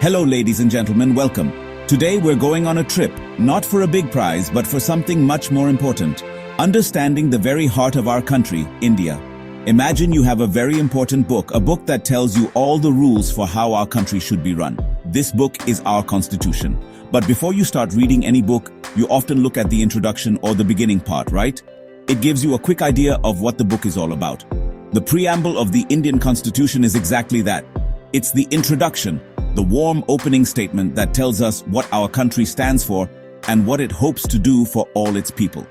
Hello ladies and gentlemen, welcome. Today we're going on a trip, not for a big prize, but for something much more important. Understanding the very heart of our country, India. Imagine you have a very important book, a book that tells you all the rules for how our country should be run. This book is our Constitution. But before you start reading any book, you often look at the introduction or the beginning part, right? It gives you a quick idea of what the book is all about. The preamble of the Indian Constitution is exactly that. It's the introduction, the warm opening statement that tells us what our country stands for and what it hopes to do for all its people.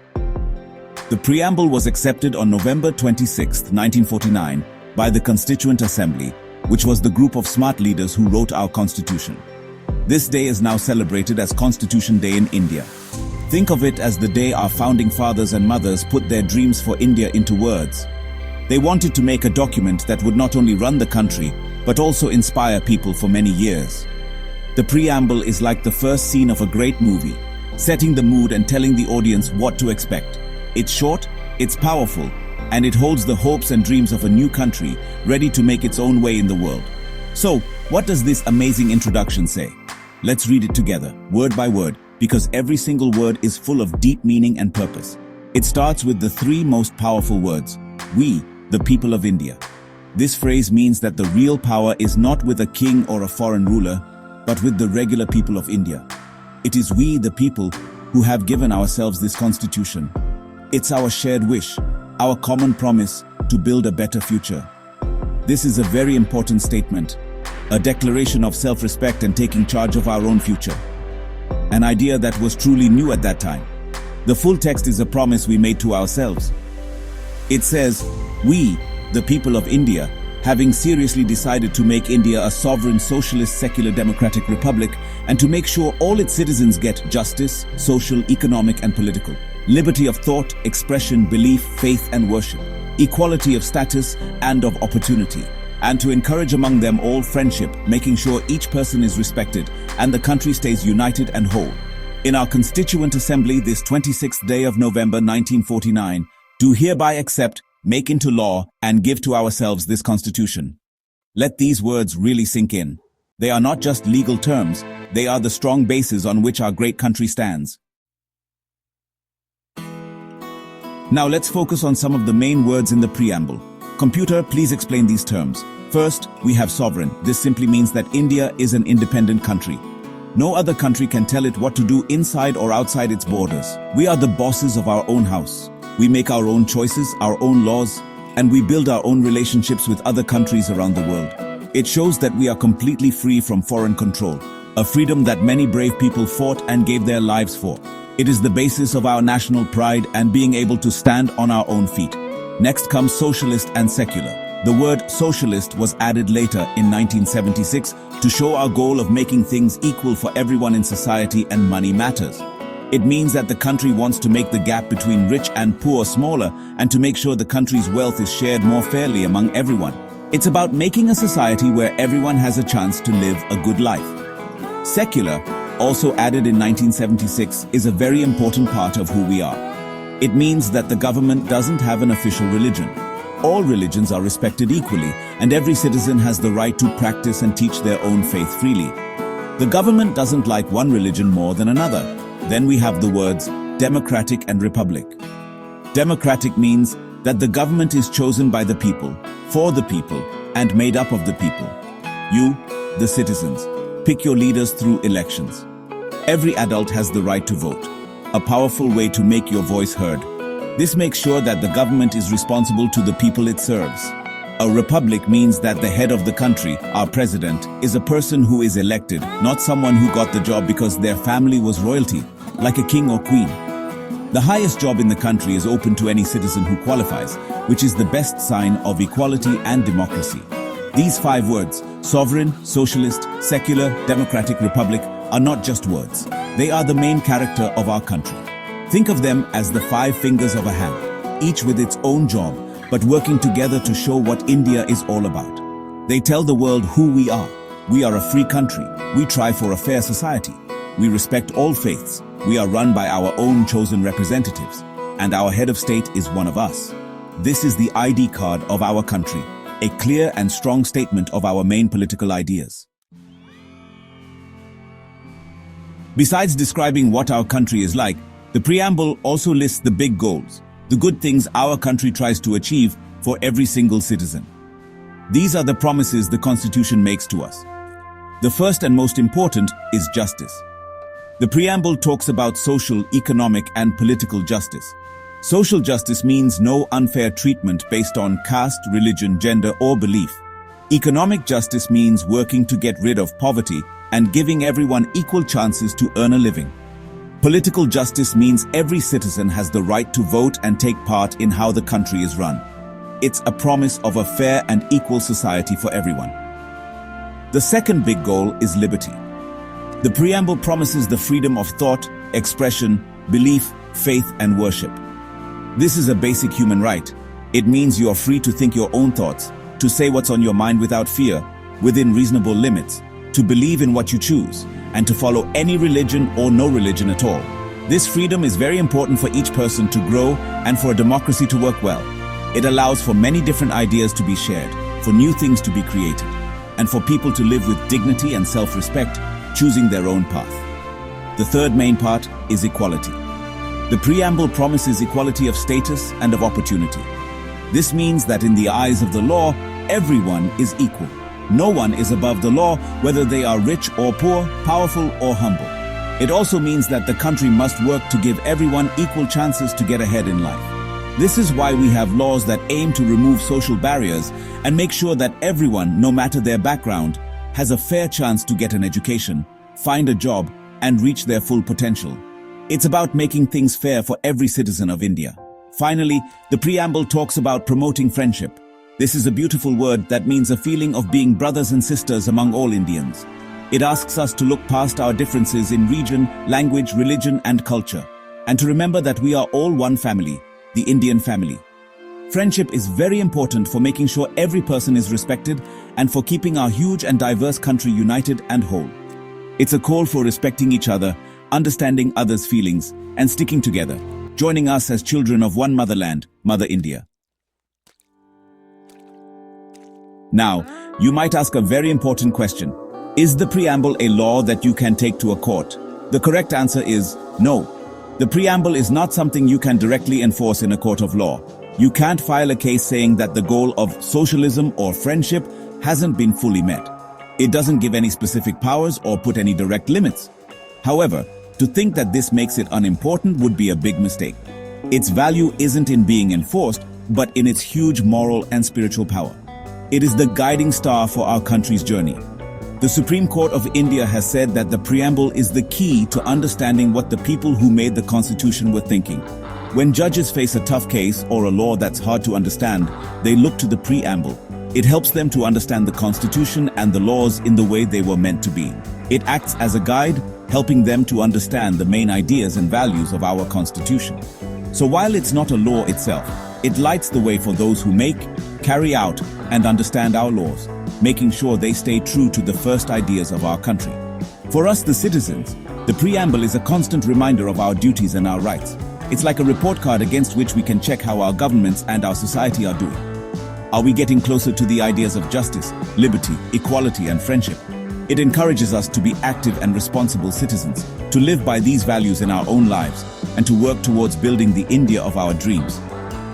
The preamble was accepted on November 26, 1949, by the Constituent Assembly, which was the group of smart leaders who wrote our Constitution. This day is now celebrated as Constitution Day in India. Think of it as the day our founding fathers and mothers put their dreams for India into words. They wanted to make a document that would not only run the country, but also inspire people for many years. The preamble is like the first scene of a great movie, setting the mood and telling the audience what to expect. It's short, it's powerful, and it holds the hopes and dreams of a new country ready to make its own way in the world. So, what does this amazing introduction say? Let's read it together, word by word, because every single word is full of deep meaning and purpose. It starts with the three most powerful words: we, the people of India. This phrase means that the real power is not with a king or a foreign ruler, but with the regular people of India. It is we, the people, who have given ourselves this constitution. It's our shared wish, our common promise to build a better future. This is a very important statement, a declaration of self-respect and taking charge of our own future. An idea that was truly new at that time. The full text is a promise we made to ourselves. It says, we, the people of India, having seriously decided to make India a sovereign socialist secular democratic republic and to make sure all its citizens get justice, social, economic and political, liberty of thought, expression, belief, faith and worship, equality of status and of opportunity, and to encourage among them all friendship, making sure each person is respected and the country stays united and whole. In our Constituent Assembly this 26th day of November 1949, do hereby accept, make into law, and give to ourselves this Constitution. Let these words really sink in. They are not just legal terms, they are the strong basis on which our great country stands. Now let's focus on some of the main words in the preamble. Computer, please explain these terms. First, we have sovereign. This simply means that India is an independent country. No other country can tell it what to do inside or outside its borders. We are the bosses of our own house. We make our own choices, our own laws, and we build our own relationships with other countries around the world. It shows that we are completely free from foreign control, a freedom that many brave people fought and gave their lives for. It is the basis of our national pride and being able to stand on our own feet. Next comes socialist and secular. The word socialist was added later in 1976 to show our goal of making things equal for everyone in society and money matters. It means that the country wants to make the gap between rich and poor smaller and to make sure the country's wealth is shared more fairly among everyone. It's about making a society where everyone has a chance to live a good life. Secular, also added in 1976, is a very important part of who we are. It means that the government doesn't have an official religion. All religions are respected equally, and every citizen has the right to practice and teach their own faith freely. The government doesn't like one religion more than another. Then we have the words democratic and republic. Democratic means that the government is chosen by the people, for the people, and made up of the people. You, the citizens, pick your leaders through elections. Every adult has the right to vote, a powerful way to make your voice heard. This makes sure that the government is responsible to the people it serves. A republic means that the head of the country, our president, is a person who is elected, not someone who got the job because their family was royalty, like a king or queen. The highest job in the country is open to any citizen who qualifies, which is the best sign of equality and democracy. These 5 words, sovereign, socialist, secular, democratic, republic, are not just words. They are the main character of our country. Think of them as the 5 fingers of a hand, each with its own job, but working together to show what India is all about. They tell the world who we are. We are a free country. We try for a fair society. We respect all faiths. We are run by our own chosen representatives. And our head of state is one of us. This is the ID card of our country, a clear and strong statement of our main political ideas. Besides describing what our country is like, the preamble also lists the big goals, the good things our country tries to achieve for every single citizen. These are the promises the Constitution makes to us. The first and most important is justice. The preamble talks about social, economic, and political justice. Social justice means no unfair treatment based on caste, religion, gender, or belief. Economic justice means working to get rid of poverty and giving everyone equal chances to earn a living. Political justice means every citizen has the right to vote and take part in how the country is run. It's a promise of a fair and equal society for everyone. The second big goal is liberty. The preamble promises the freedom of thought, expression, belief, faith, and worship. This is a basic human right. It means you are free to think your own thoughts, to say what's on your mind without fear, within reasonable limits, to believe in what you choose, and to follow any religion or no religion at all. This freedom is very important for each person to grow and for a democracy to work well. It allows for many different ideas to be shared, for new things to be created, and for people to live with dignity and self-respect, choosing their own path. The third main part is equality. The preamble promises equality of status and of opportunity. This means that in the eyes of the law, everyone is equal. No one is above the law, whether they are rich or poor, powerful or humble. It also means that the country must work to give everyone equal chances to get ahead in life. This is why we have laws that aim to remove social barriers and make sure that everyone, no matter their background, has a fair chance to get an education, find a job, and reach their full potential. It's about making things fair for every citizen of India. Finally, the preamble talks about promoting friendship. This is a beautiful word that means a feeling of being brothers and sisters among all Indians. It asks us to look past our differences in region, language, religion, and culture, and to remember that we are all one family, the Indian family. Friendship is very important for making sure every person is respected and for keeping our huge and diverse country united and whole. It's a call for respecting each other, understanding others' feelings, and sticking together, joining us as children of one motherland, Mother India. Now, you might ask a very important question. Is the preamble a law that you can take to a court? The correct answer is no. The preamble is not something you can directly enforce in a court of law. You can't file a case saying that the goal of socialism or friendship hasn't been fully met. It doesn't give any specific powers or put any direct limits. However, to think that this makes it unimportant would be a big mistake. Its value isn't in being enforced, but in its huge moral and spiritual power. It is the guiding star for our country's journey. The Supreme Court of India has said that the preamble is the key to understanding what the people who made the Constitution were thinking. When judges face a tough case or a law that's hard to understand, they look to the preamble. It helps them to understand the Constitution and the laws in the way they were meant to be. It acts as a guide, helping them to understand the main ideas and values of our Constitution. So while it's not a law itself, it lights the way for those who make, carry out, and understand our laws, making sure they stay true to the first ideas of our country. For us, the citizens, the preamble is a constant reminder of our duties and our rights. It's like a report card against which we can check how our governments and our society are doing. Are we getting closer to the ideas of justice, liberty, equality, and friendship? It encourages us to be active and responsible citizens, to live by these values in our own lives, and to work towards building the India of our dreams.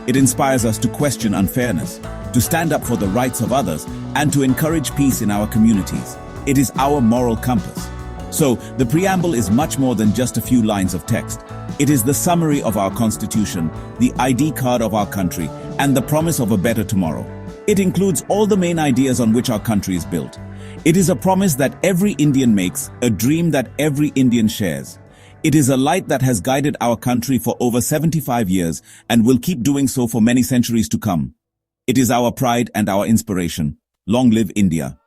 It inspires us to question unfairness, to stand up for the rights of others, and to encourage peace in our communities. It is our moral compass. So, the preamble is much more than just a few lines of text. It is the summary of our Constitution, the ID card of our country, and the promise of a better tomorrow. It includes all the main ideas on which our country is built. It is a promise that every Indian makes, a dream that every Indian shares. It is a light that has guided our country for over 75 years and will keep doing so for many centuries to come. It is our pride and our inspiration. Long live India.